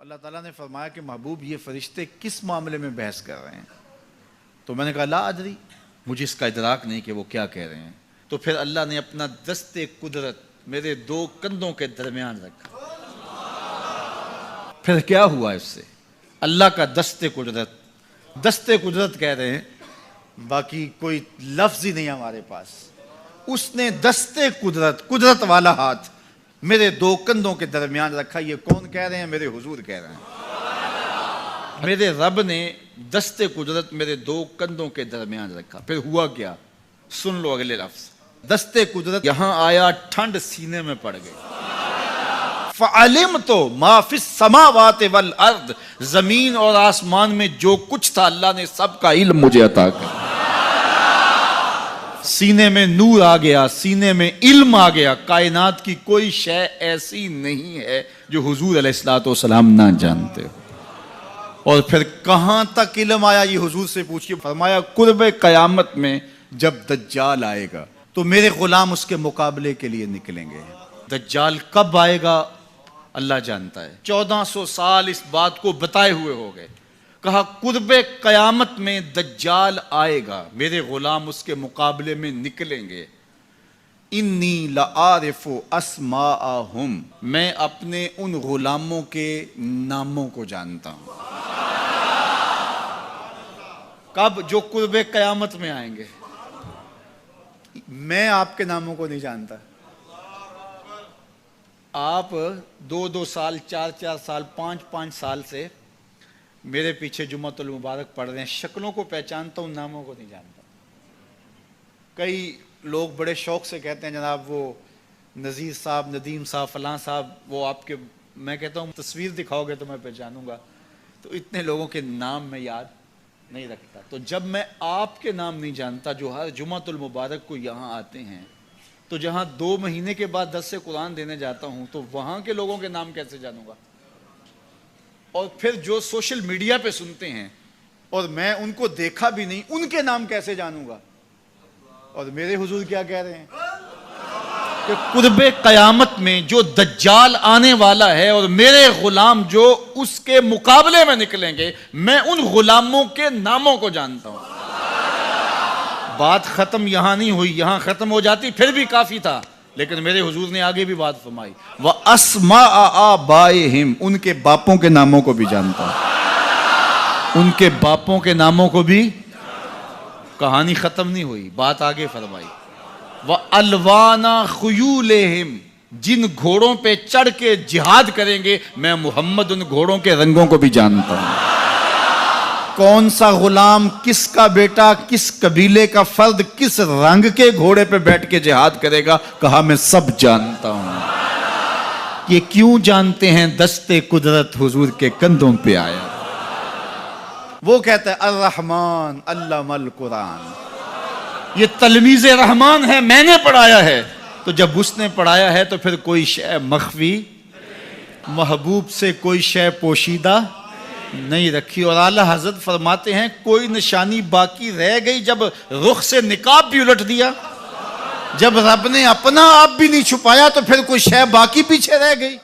अल्लाह ताला ने फरमाया कि महबूब ये फरिश्ते किस मामले में बहस कर रहे हैं। तो मैंने कहा ला अदरी, मुझे इसका इदराक नहीं कि वो क्या कह रहे हैं। तो फिर अल्लाह ने अपना दस्ते कुदरत मेरे दो कंधों के दरमियान रखा। फिर क्या हुआ इससे? अल्लाह का दस्ते कुदरत कह रहे हैं, बाकी कोई लफ्ज ही नहीं हमारे पास। उसने दस्ते कुदरत वाला हाथ मेरे दो कंधों के दरमियान रखा। ये कौन कह रहे हैं? मेरे हुजूर कह रहे हैं। मेरे रब ने दस्ते कुदरत मेरे दो कंधों के दरमियान रखा। फिर हुआ क्या? सुन लो अगले लफ्ज। दस्ते कुदरत यहां आया, ठंड सीने में पड़ गई। फ़अलिम तो माफिस समावात वल अर्द, जमीन और आसमान में जो कुछ था अल्लाह ने सबका इल्म मुझे अता कर। सीने में नूर आ गया, सीने में इल्म आ गया। कायनात की कोई शय ऐसी नहीं है जो हुजूर अलैहिस्सलातु वस्सलाम ना जानते हो। और फिर कहां तक इल्म आया ये हुजूर से पूछिए। फरमाया कुर्बे कयामत में जब दज्जाल आएगा तो मेरे गुलाम उसके मुकाबले के लिए निकलेंगे। दज्जाल कब आएगा अल्लाह जानता है। 1400 साल इस बात को बताए हुए हो गए। कहा कुर्बे कयामत में दज्जाल आएगा, मेरे गुलाम उसके मुकाबले में निकलेंगे। इन्नी लआरिफु अस्माअहुम, मैं अपने उन गुलामों के नामों को जानता हूं। कब? जो कुर्बे कयामत में आएंगे। मैं आपके नामों को नहीं जानता। आप 2-2 साल, 4-4 साल, 5-5 साल से मेरे पीछे जुम्मतुल मुबारक पढ़ रहे हैं। शक्लों को पहचानता हूं, नामों को नहीं जानता। कई लोग बड़े शौक से कहते हैं जनाब वो नज़ीर साहब, नदीम साहब, फलां साहब, वो आपके, मैं कहता हूं तस्वीर दिखाओगे तो मैं पहचानूंगा। तो इतने लोगों के नाम मैं याद नहीं रखता। तो जब मैं आपके नाम नहीं जानता जो हर जुम्मतुल मुबारक को यहाँ आते हैं, तो जहाँ 2 महीने के बाद 10 से कुरान देने जाता हूँ तो वहाँ के लोगों के नाम कैसे जानूंगा? और फिर जो सोशल मीडिया पे सुनते हैं और मैं उनको देखा भी नहीं, उनके नाम कैसे जानूंगा? और मेरे हुजूर क्या कह रहे हैं कि कुर्बे कयामत में जो दज्जाल आने वाला है और मेरे गुलाम जो उसके मुकाबले में निकलेंगे, मैं उन गुलामों के नामों को जानता हूं। बात खत्म यहां नहीं हुई। यहां खत्म हो जाती फिर भी काफी था, लेकिन मेरे हुजूर ने आगे भी बात फरमाई। व अस्मा आबाइहिम, उनके बापों के नामों को भी जानता हूं। उनके बापों के नामों को भी। कहानी खत्म नहीं हुई, बात आगे फरमाई। व अलवाना खुयूलेहिम, जिन घोड़ों पे चढ़ के जिहाद करेंगे, मैं मोहम्मद उन घोड़ों के रंगों को भी जानता हूं। कौन सा गुलाम, किसका बेटा, किस कबीले का फर्द, किस रंग के घोड़े पे बैठ के जिहाद करेगा, कहा मैं सब जानता हूं। ये क्यों जानते हैं? दस्ते कुदरत हुजूर के कंधों पे आया। वो कहता है अर्रहमान अल्लमल कुरान, ये तलमीज़े रहमान है, मैंने पढ़ाया है। तो जब उसने पढ़ाया है तो फिर कोई शय मख्फी, महबूब से कोई शय पोशीदा नहीं रखी। और आला हजरत फरमाते हैं कोई निशानी बाकी रह गई जब रुख से निकाब भी उलट दिया, जब रब ने अपना आप भी नहीं छुपाया, तो फिर कोई शय बाकी पीछे रह गई।